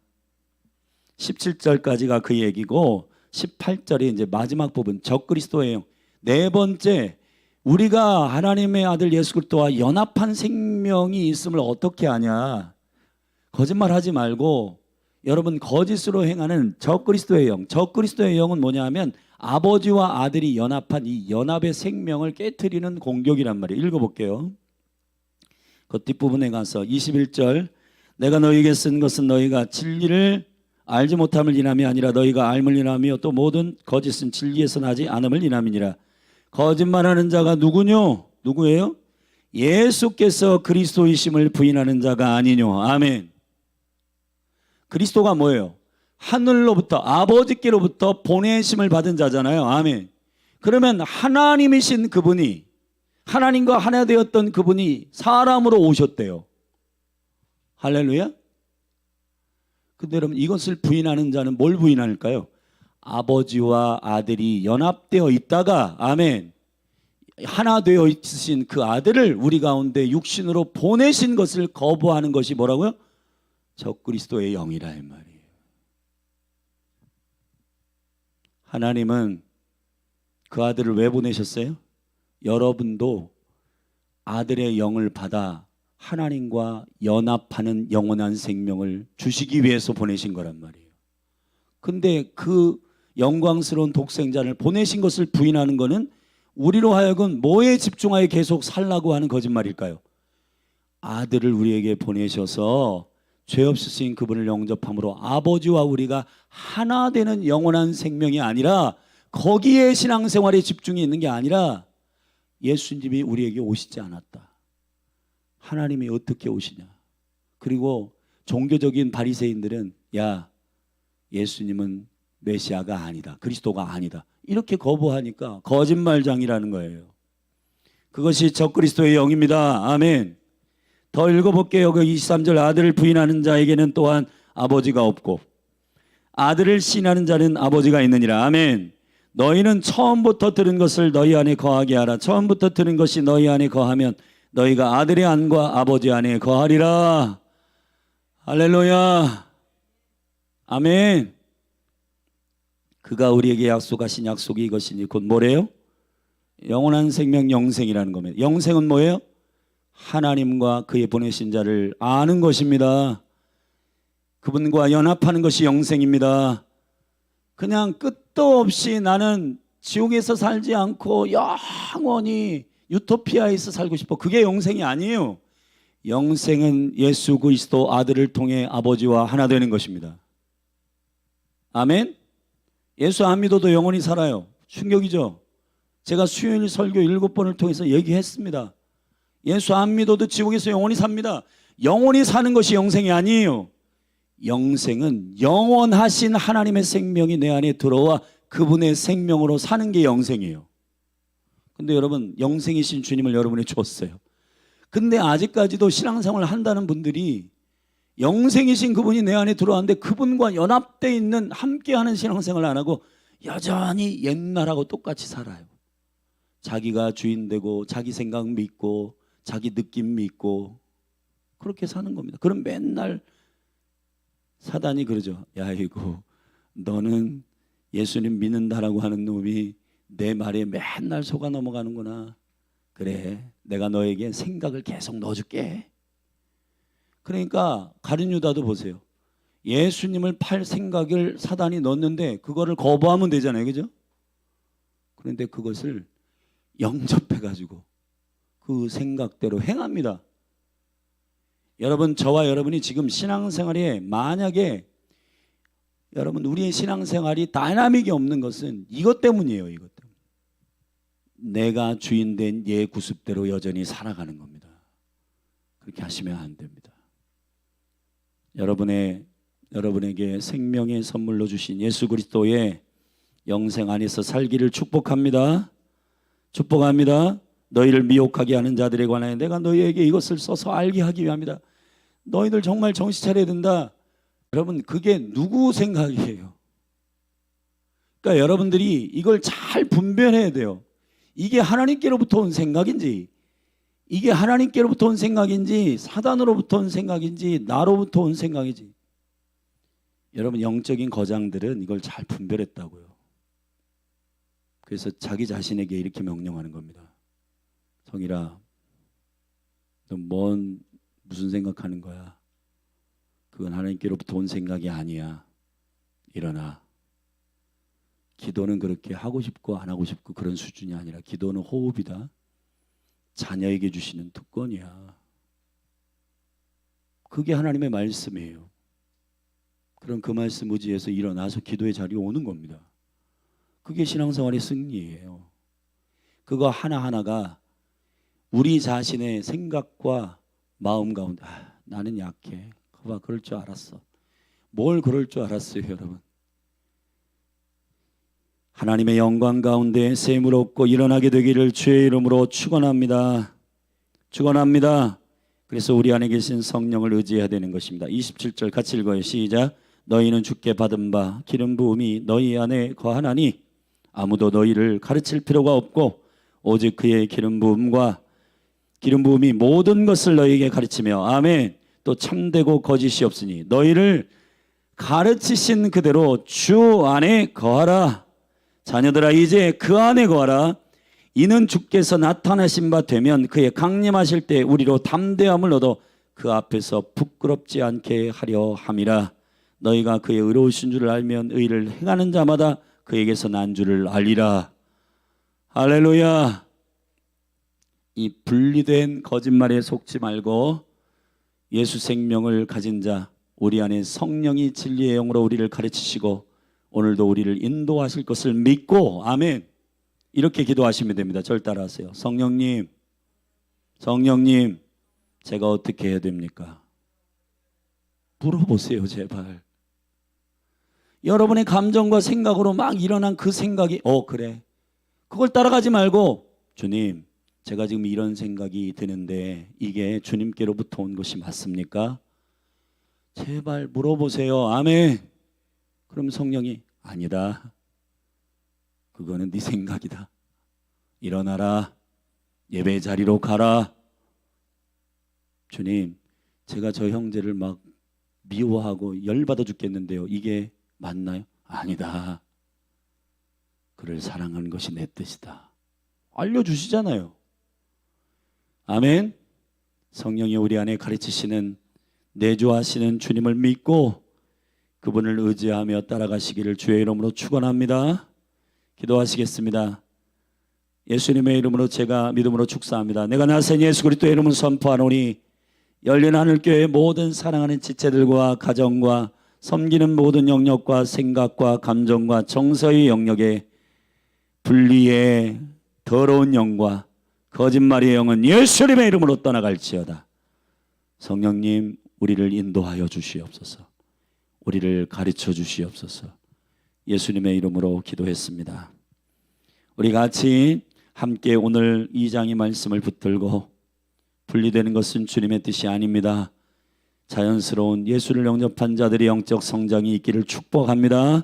17절까지가 그 얘기고 18절이 이제 마지막 부분, 적그리스도의 영. 네 번째, 우리가 하나님의 아들 예수 그리스도와 연합한 생명이 있음을 어떻게 아냐? 거짓말하지 말고 여러분, 거짓으로 행하는 적그리스도의 영. 적그리스도의 영은 뭐냐 하면 아버지와 아들이 연합한 이 연합의 생명을 깨트리는 공격이란 말이에요. 읽어볼게요. 그 뒷부분에 가서 21절, 내가 너희에게 쓴 것은 너희가 진리를 알지 못함을 인함이 아니라 너희가 알을 인하며 또 모든 거짓은 진리에서 나지 않음을 인함이니라. 거짓말하는 자가 누구뇨? 누구예요? 예수께서 그리스도이심을 부인하는 자가 아니뇨. 아멘. 그리스도가 뭐예요? 하늘로부터, 아버지께로부터 보내심을 받은 자잖아요. 아멘. 그러면 하나님이신 그분이, 하나님과 하나 되었던 그분이 사람으로 오셨대요. 할렐루야. 근데 여러분, 이것을 부인하는 자는 뭘 부인할까요? 아버지와 아들이 연합되어 있다가, 아멘, 하나 되어 있으신 그 아들을 우리 가운데 육신으로 보내신 것을 거부하는 것이 뭐라고요? 적그리스도의 영이라 이 말이에요. 하나님은 그 아들을 왜 보내셨어요? 여러분도 아들의 영을 받아 하나님과 연합하는 영원한 생명을 주시기 위해서 보내신 거란 말이에요. 근데 그 영광스러운 독생자를 보내신 것을 부인하는 것은 우리로 하여금 뭐에 집중하여 계속 살라고 하는 거짓말일까요? 아들을 우리에게 보내셔서 죄 없으신 그분을 영접함으로 아버지와 우리가 하나 되는 영원한 생명이 아니라, 거기에 신앙생활에 집중이 있는 게 아니라, 예수님이 우리에게 오시지 않았다. 하나님이 어떻게 오시냐. 그리고 종교적인 바리새인들은 야, 예수님은 메시아가 아니다, 그리스도가 아니다, 이렇게 거부하니까 거짓말장이라는 거예요. 그것이 적그리스도의 영입니다. 아멘. 더 읽어볼게요. 그 23절, 아들을 부인하는 자에게는 또한 아버지가 없고 아들을 시인하는 자는 아버지가 있느니라. 아멘. 너희는 처음부터 들은 것을 너희 안에 거하게 하라. 처음부터 들은 것이 너희 안에 거하면 너희가 아들의 안과 아버지 안에 거하리라. 할렐루야. 아멘. 그가 우리에게 약속하신 약속이 이것이니 곧 뭐래요? 영원한 생명, 영생이라는 겁니다. 영생은 뭐예요? 하나님과 그의 보내신 자를 아는 것입니다. 그분과 연합하는 것이 영생입니다. 그냥 끝도 없이 나는 지옥에서 살지 않고 영원히 유토피아에서 살고 싶어, 그게 영생이 아니에요. 영생은 예수 그리스도 아들을 통해 아버지와 하나 되는 것입니다. 아멘. 예수 안 믿어도 영원히 살아요. 충격이죠. 제가 수요일 설교 7번을 통해서 얘기했습니다. 예수 안 믿어도 지옥에서 영원히 삽니다. 영원히 사는 것이 영생이 아니에요. 영생은 영원하신 하나님의 생명이 내 안에 들어와 그분의 생명으로 사는 게 영생이에요. 근데 여러분, 영생이신 주님을 여러분이 줬어요. 근데 아직까지도 신앙생활을 한다는 분들이 영생이신 그분이 내 안에 들어왔는데 그분과 연합되어 있는, 함께하는 신앙생활을 안 하고 여전히 옛날하고 똑같이 살아요. 자기가 주인 되고 자기 생각 믿고 자기 느낌 믿고 그렇게 사는 겁니다. 그럼 맨날 사단이 그러죠. 야, 이거 너는 예수님 믿는다라고 하는 놈이 내 말에 맨날 속아 넘어가는구나. 그래, 내가 너에게 생각을 계속 넣어줄게. 그러니까 가룟 유다도 보세요. 예수님을 팔 생각을 사단이 넣었는데 그거를 거부하면 되잖아요, 그죠? 그런데 그것을 영접해가지고 그 생각대로 행합니다. 여러분, 저와 여러분이 지금 신앙생활에 만약에 여러분 우리의 신앙생활이 다이나믹이 없는 것은 이것 때문이에요. 이것 때문에 내가 주인된 예 구습대로 여전히 살아가는 겁니다. 그렇게 하시면 안 됩니다. 여러분에게 생명의 선물로 주신 예수 그리스도의 영생 안에서 살기를 축복합니다. 축복합니다. 너희를 미혹하게 하는 자들에 관하여 내가 너희에게 이것을 써서 알게 하기 위함이다. 너희들 정말 정신 차려야 된다. 여러분, 그게 누구 생각이에요? 그러니까 여러분들이 이걸 잘 분별해야 돼요. 이게 하나님께로부터 온 생각인지, 이게 하나님께로부터 온 생각인지, 사단으로부터 온 생각인지, 나로부터 온 생각인지. 여러분, 영적인 거장들은 이걸 잘 분별했다고요. 그래서 자기 자신에게 이렇게 명령하는 겁니다. 성일아, 너 무슨 생각하는 거야? 그건 하나님께로부터 온 생각이 아니야. 일어나. 기도는 그렇게 하고 싶고 안 하고 싶고 그런 수준이 아니라 기도는 호흡이다. 자녀에게 주시는 특권이야. 그게 하나님의 말씀이에요. 그럼 그 말씀 의지해서 일어나서 기도의 자리에 오는 겁니다. 그게 신앙생활의 승리예요. 그거 하나하나가 우리 자신의 생각과 마음 가운데 나는 약해. 그봐, 그럴 줄 알았어. 뭘 그럴 줄 알았어요, 여러분? 하나님의 영광 가운데 셈을 얻고 일어나게 되기를 주의 이름으로 축원합니다. 축원합니다. 그래서 우리 안에 계신 성령을 의지해야 되는 것입니다. 27절 같이 읽어요. 시작. 너희는 주께 받은 바 기름 부음이 너희 안에 거하나니 아무도 너희를 가르칠 필요가 없고 오직 그의 기름 부음이 모든 것을 너희에게 가르치며 아멘. 또 참되고 거짓이 없으니 너희를 가르치신 그대로 주 안에 거하라. 자녀들아 이제 그 안에 거하라. 이는 주께서 나타나신 바 되면 그의 강림하실 때 우리로 담대함을 얻어 그 앞에서 부끄럽지 않게 하려 함이라. 너희가 그의 의로우신 줄을 알면 의를 행하는 자마다 그에게서 난 줄을 알리라. 할렐루야. 이 분리된 거짓말에 속지 말고 예수 생명을 가진 자, 우리 안에 성령이 진리의 영으로 우리를 가르치시고 오늘도 우리를 인도하실 것을 믿고 아멘. 이렇게 기도하시면 됩니다. 절 따라하세요. 성령님, 제가 어떻게 해야 됩니까? 물어보세요, 제발. 여러분의 감정과 생각으로 막 일어난 그 생각이 그래. 그걸 따라가지 말고 주님, 제가 지금 이런 생각이 드는데 이게 주님께로부터 온 것이 맞습니까? 제발 물어보세요. 아멘. 그럼 성령이 아니다. 그거는 네 생각이다. 일어나라. 예배 자리로 가라. 주님, 제가 저 형제를 막 미워하고 열받아 죽겠는데요. 이게 맞나요? 아니다. 그를 사랑하는 것이 내 뜻이다. 알려주시잖아요. 아멘. 성령이 우리 안에 가르치시는 내주하시는 주님을 믿고 그분을 의지하며 따라가시기를 주의 이름으로 축원합니다. 기도하시겠습니다. 예수님의 이름으로 제가 믿음으로 축사합니다. 내가 나선 예수 그리스도의 이름을 선포하노니 열린 하늘교회의 모든 사랑하는 지체들과 가정과 섬기는 모든 영역과 생각과 감정과 정서의 영역에 분리의 더러운 영과 거짓말의 영은 예수님의 이름으로 떠나갈지어다. 성령님, 우리를 인도하여 주시옵소서. 우리를 가르쳐 주시옵소서. 예수님의 이름으로 기도했습니다. 우리 같이 함께 오늘 2장의 말씀을 붙들고 분리되는 것은 주님의 뜻이 아닙니다. 자연스러운 예수를 영접한 자들의 영적 성장이 있기를 축복합니다.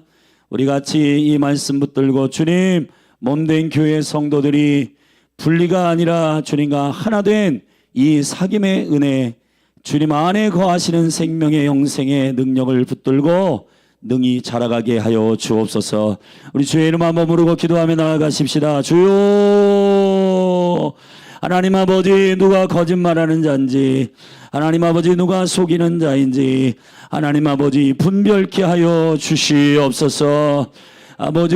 우리 같이 이 말씀 붙들고 주님, 몸된 교회 성도들이 분리가 아니라 주님과 하나 된 이 사귐의 은혜, 주님 안에 거하시는 생명의 영생의 능력을 붙들고 능히 자라가게 하여 주옵소서. 우리 주의 이름 한번 부르고 기도하며 나아가십시다. 주여, 하나님 아버지, 누가 거짓말하는 자인지, 하나님 아버지 누가 속이는 자인지 하나님 아버지 분별케 하여 주시옵소서. 아버지,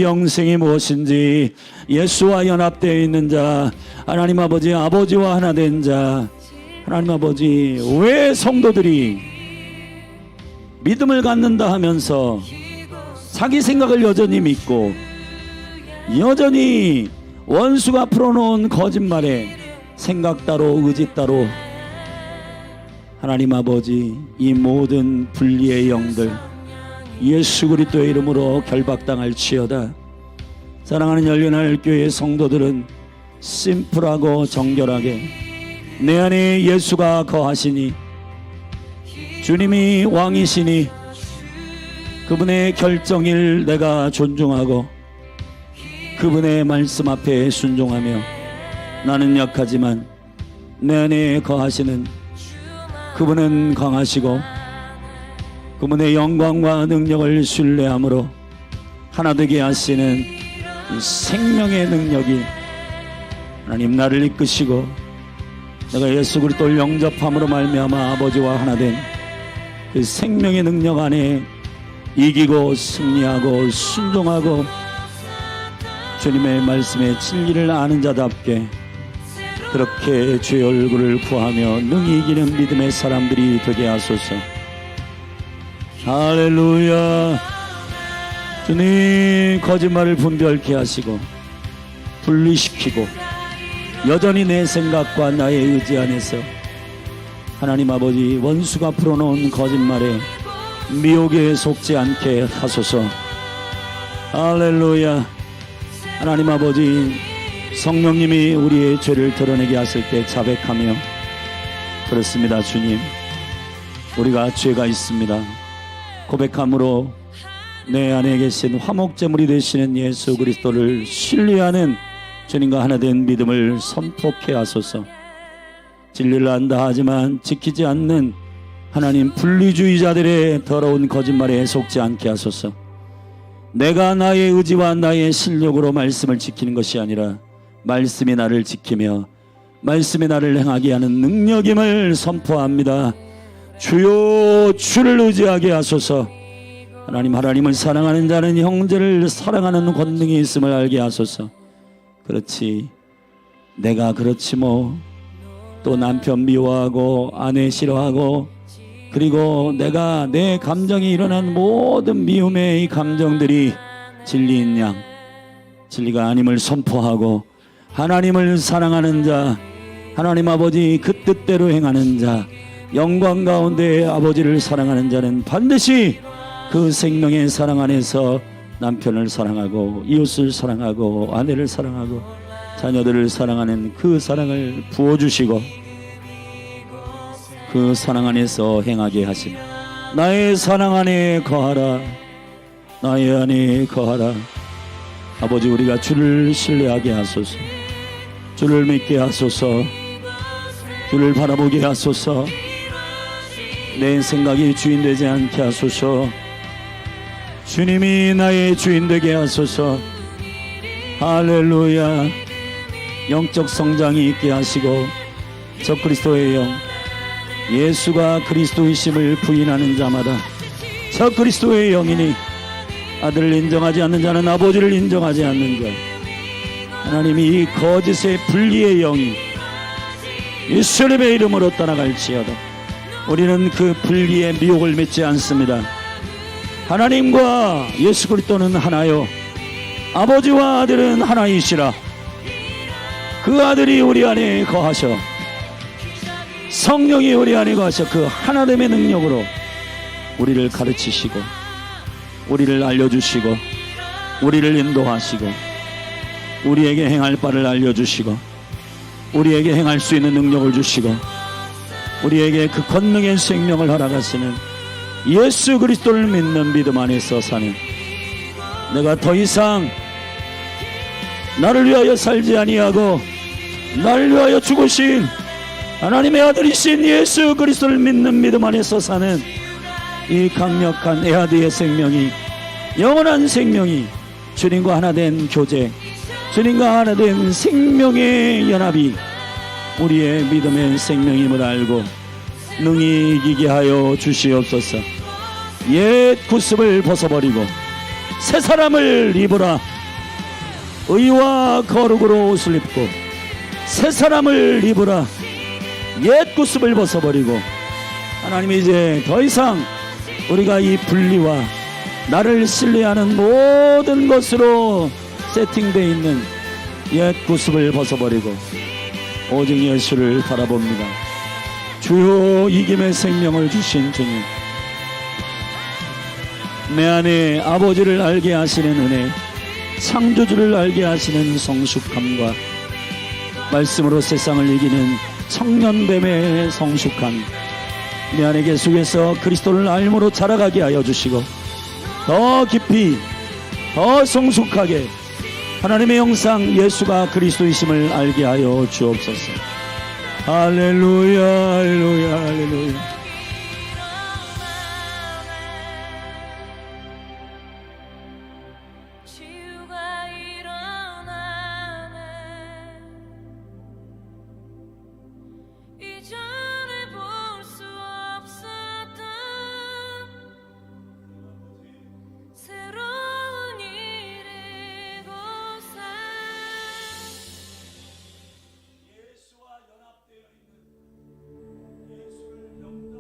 영생이 무엇인지 예수와 연합되어 있는 자, 하나님 아버지, 아버지와 하나 된 자, 하나님 아버지, 왜 성도들이 믿음을 갖는다 하면서 자기 생각을 여전히 믿고 여전히 원수가 풀어놓은 거짓말에 생각 따로 의지 따로, 하나님 아버지, 이 모든 분리의 영들 예수 그리스도의 이름으로 결박당할지어다. 사랑하는 열린하늘 교회 성도들은 심플하고 정결하게 내 안에 예수가 거하시니 주님이 왕이시니 그분의 결정을 내가 존중하고 그분의 말씀 앞에 순종하며 나는 약하지만 내 안에 거하시는 그분은 강하시고 그분의 영광과 능력을 신뢰함으로 하나 되게 하시는 이 생명의 능력이 하나님 나를 이끄시고 내가 예수 그리스도를 영접함으로 말미암아 아버지와 하나 된 그 생명의 능력 안에 이기고 승리하고 순종하고 주님의 말씀에 진리를 아는 자답게 그렇게 주의 얼굴을 구하며 능히 이기는 믿음의 사람들이 되게 하소서. 할렐루야. 주님, 거짓말을 분별케 하시고 분리시키고 여전히 내 생각과 나의 의지 안에서 하나님 아버지, 원수가 풀어놓은 거짓말에 미혹에 속지 않게 하소서. 할렐루야. 하나님 아버지, 성령님이 우리의 죄를 드러내게 하실 때 자백하며, 그렇습니다 주님, 우리가 죄가 있습니다. 고백함으로 내 안에 계신 화목제물이 되시는 예수 그리스도를 신뢰하는 주님과 하나 된 믿음을 선포케 하소서. 진리를 안다 하지만 지키지 않는 하나님 분리주의자들의 더러운 거짓말에 속지 않게 하소서. 내가 나의 의지와 나의 실력으로 말씀을 지키는 것이 아니라 말씀이 나를 지키며 말씀이 나를 행하게 하는 능력임을 선포합니다. 주여, 주를 의지하게 하소서. 하나님을 사랑하는 자는 형제를 사랑하는 권능이 있음을 알게 하소서. 그렇지, 내가 그렇지 뭐, 또 남편 미워하고 아내 싫어하고, 그리고 내가 내 감정이 일어난 모든 미움의 이 감정들이 진리인 양, 진리가 아님을 선포하고 하나님을 사랑하는 자, 하나님 아버지 그 뜻대로 행하는 자, 영광 가운데 아버지를 사랑하는 자는 반드시 그 생명의 사랑 안에서 남편을 사랑하고 이웃을 사랑하고 아내를 사랑하고 자녀들을 사랑하는 그 사랑을 부어주시고 그 사랑 안에서 행하게 하시며, 나의 사랑 안에 거하라, 나의 안에 거하라. 아버지, 우리가 주를 신뢰하게 하소서. 주를 믿게 하소서. 주를 바라보게 하소서. 내 생각이 주인 되지 않게 하소서. 주님이 나의 주인 되게 하소서. 할렐루야. 영적 성장이 있게 하시고, 저 그리스도의 영, 예수가 그리스도이심을 부인하는 자마다 저 그리스도의 영이니, 아들을 인정하지 않는 자는 아버지를 인정하지 않는 자, 하나님이 이 거짓의 분리의 영이 예수님의 이름으로 떠나갈지어다. 우리는 그 분리의 미혹을 믿지 않습니다. 하나님과 예수 그리스도는 하나요, 아버지와 아들은 하나이시라. 그 아들이 우리 안에 거하셔, 성령이 우리 안에 거하셔 그 하나됨의 능력으로 우리를 가르치시고 우리를 알려주시고 우리를 인도하시고 우리에게 행할 바를 알려주시고 우리에게 행할 수 있는 능력을 주시고 우리에게 그 권능의 생명을 허락하시는 예수 그리스도를 믿는 믿음 안에서 사는, 내가 더 이상 나를 위하여 살지 아니하고 나를 위하여 죽으신 하나님의 아들이신 예수 그리스도를 믿는 믿음 안에서 사는 이 강력한 에아드의 생명이, 영원한 생명이, 주님과 하나 된 교제, 주님과 하나 된 생명의 연합이 우리의 믿음의 생명임을 알고 능히 이기게 하여 주시옵소서. 옛 구습을 벗어버리고 새 사람을 입으라. 의와 거룩으로 옷을 입고 새 사람을 입으라. 옛 구습을 벗어버리고, 하나님이 이제 더 이상 우리가 이 분리와 나를 신뢰하는 모든 것으로 세팅되어 있는 옛 구습을 벗어버리고 오직 예수를 바라봅니다. 주요 이김의 생명을 주신 주님, 내 안에 아버지를 알게 하시는 은혜, 창조주를 알게 하시는 성숙함과 말씀으로 세상을 이기는 청년됨의 성숙함, 내 안에 계속해서 그리스도를 알므로 자라가게 하여 주시고 더 깊이 더 성숙하게 하나님의 형상 예수가 그리스도이심을 알게 하여 주옵소서. 할렐루야, 할렐루야, 할렐루야. 예수와 연합되어 있는 예수를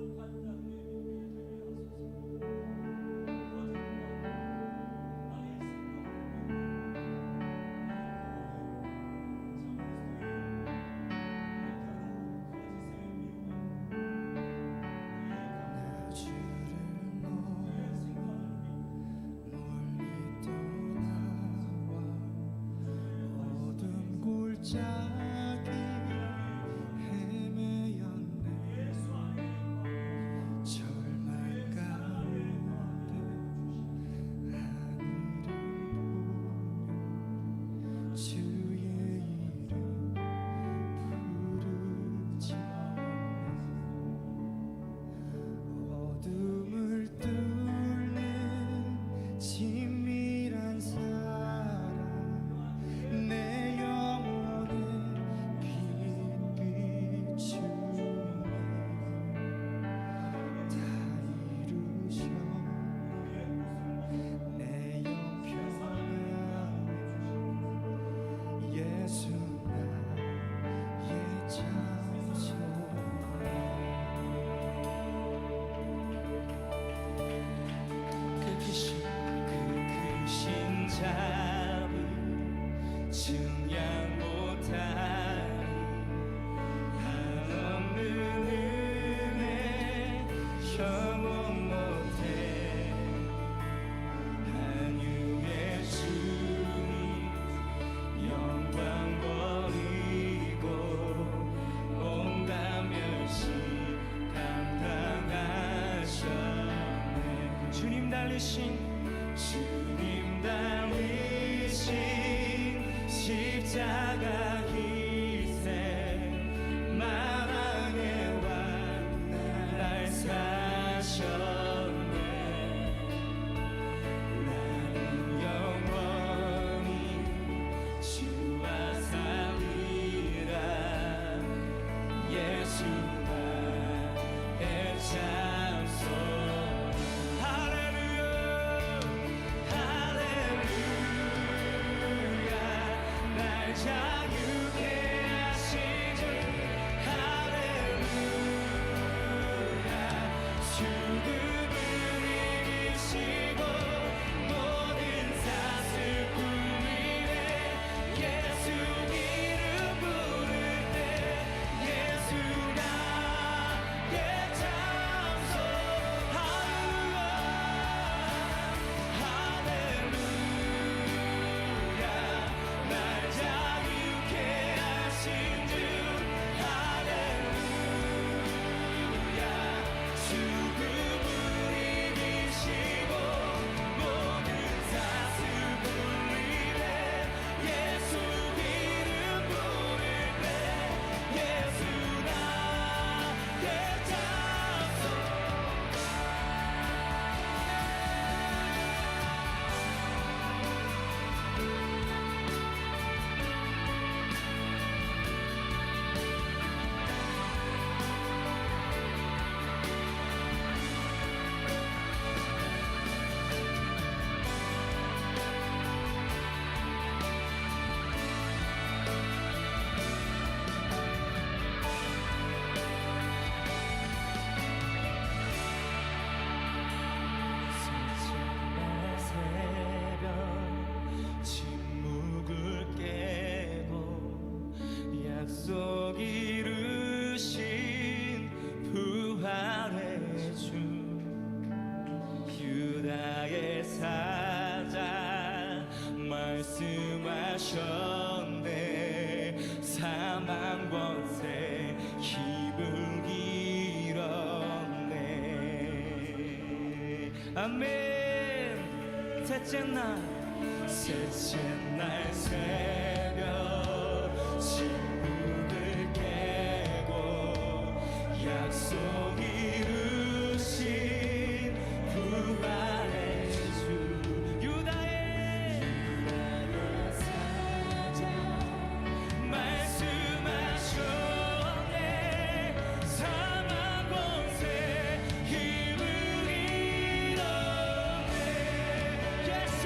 달리신 주님 달리신 십자가 희생 만왕의 왕 날 사셨네. 나는 영원히 주와 살리라. 예수 나의 찬송. 할렐루야 할렐루야. 날 자유케 하신 주 할렐루야. 죽음을 이기시고 모든 사슬 풀리네. 예수 이름 부를 때 예수 나의 찬송. 할렐루야 할렐루야. 날 자유케 하신 주 할렐루야. 죽음을 이기시고 모든 사슬 풀리네. 예수 이름 부를 때 예수 나의 찬송. 새벽 침묵을 깨고 약속 이루신 부활의 주 유다의 사자 말씀하셨네. 사망 권세 힘을 잃었네. 아멘. 셋째 날 새벽 침묵을 깨고 약속 이루신 부활의 주 유다의 사자 말씀하셨네. 사망 권세 힘을 잃었네. 예수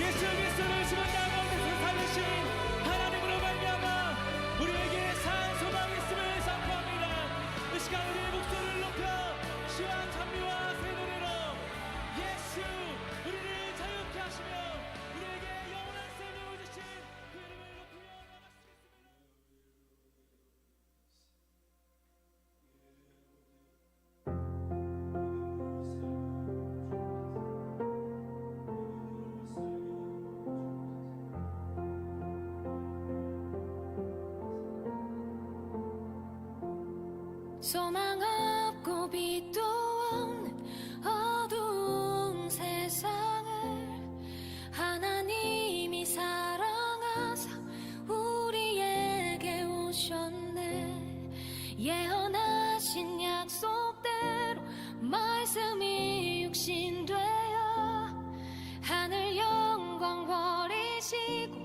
예수 그리스도를 죽은 가운데서 살리신 하나님으로 말미암아 우리에게 산 소망이 있음을 선포합니다. 이 시간 우리의 목소리를 높여 시원 찬미와 새 노래로 예수 우리를 자유케 하시며 우리에게 영원한 생명을 주신 그 이름을 높이며 나가시겠습니다. 소망 없고 빛도 없는 어두운 세상을 하나님이 사랑하사 우리에게 오셨네. 예언하신 약속대로 말씀이 육신되어 하늘 영광 버리시고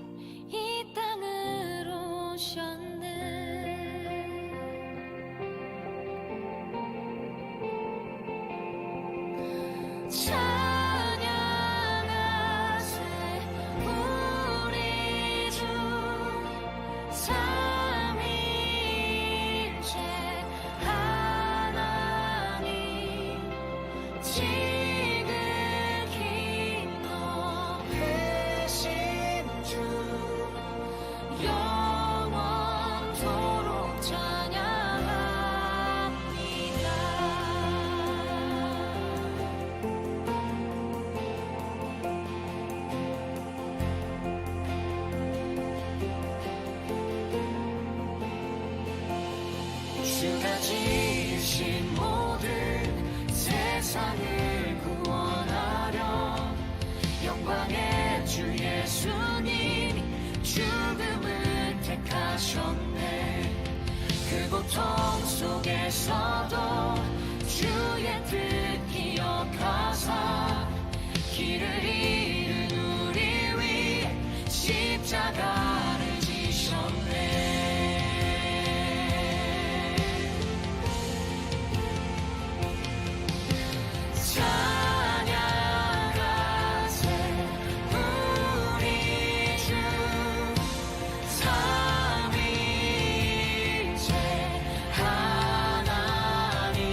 이 땅으로 오셨네. 찬양하세 우리 주 삼위일체 하나님 지극히 높으신 주 영원토록 찬양합니다. 주가 지으신 모든 세상을 구원하려 영광의 주 예수님이 죽음을 택하셨네. 그 고통 속에서도 주의 뜻 기억하사 길을 잃은 우리 위해 십자가를 지셨네. 찬양하세 우리 주 삼위일체 하나님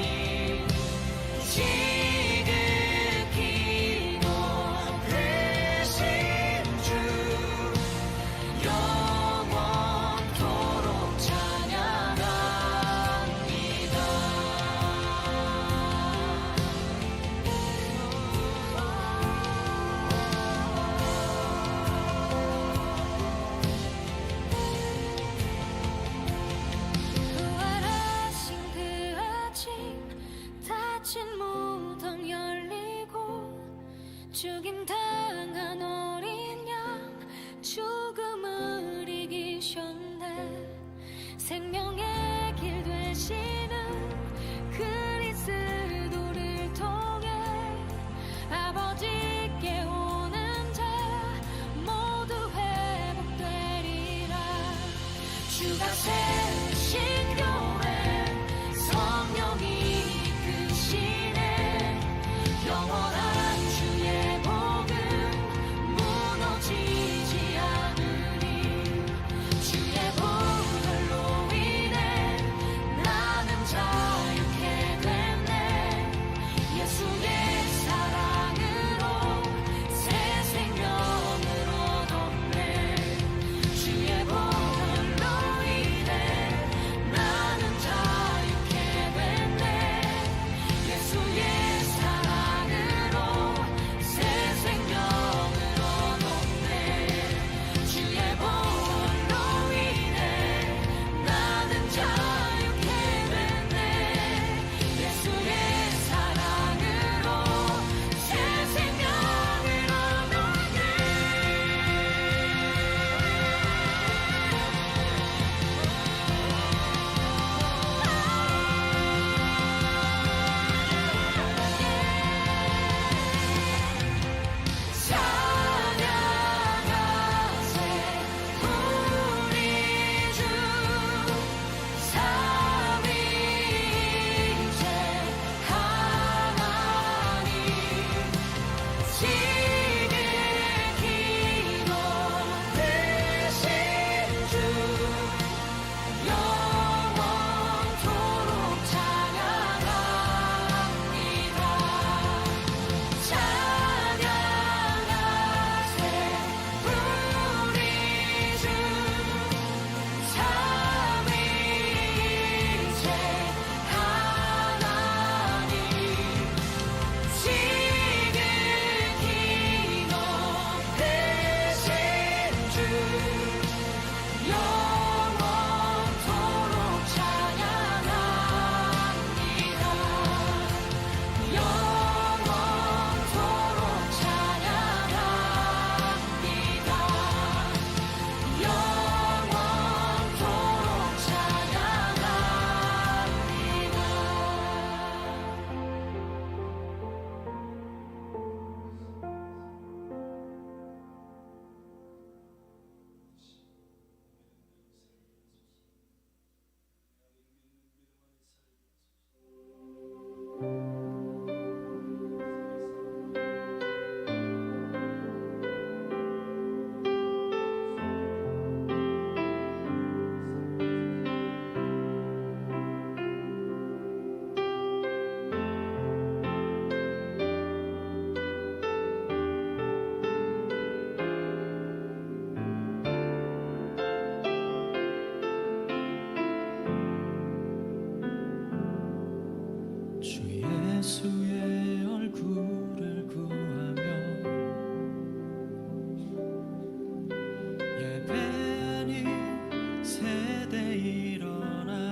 지극히 높으신 주 영원토록 부활하신 그 아침 닫힌 무덤 열리고 죽임당한 어린 양 죽음을 이기셨네. 생명의 길 되시는 그리스도를 통해 아버지께 오는 자 모두 회복되리라. 주가 세우신 교회 성령이 이끄시네. 영원한 주의 복음 무너지지 않으리. 주의 보혈로 인해 나는 자유케 됐네. 예수의 사랑으로 새 생명을 얻었네. 주의 보혈로 인해 예배하는 세대 일어나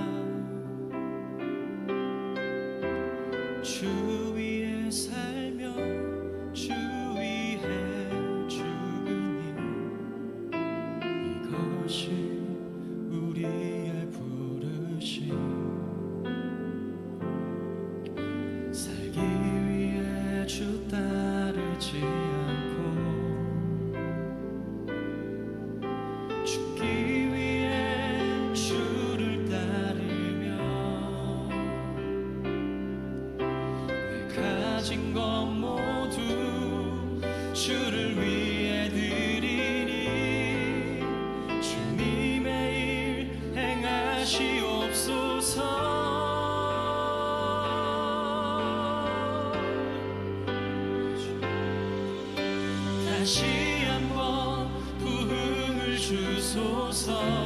주 위에 살며 주 위에 죽으니 이것이 우리의 부르심 살기 위해 주 따르지 않고 죽기 위해 주를 따르며 내 가진 것 모두 주를 위해 드리니 주님의 일 행하시옵소서 다시 한번 부흥을 주소서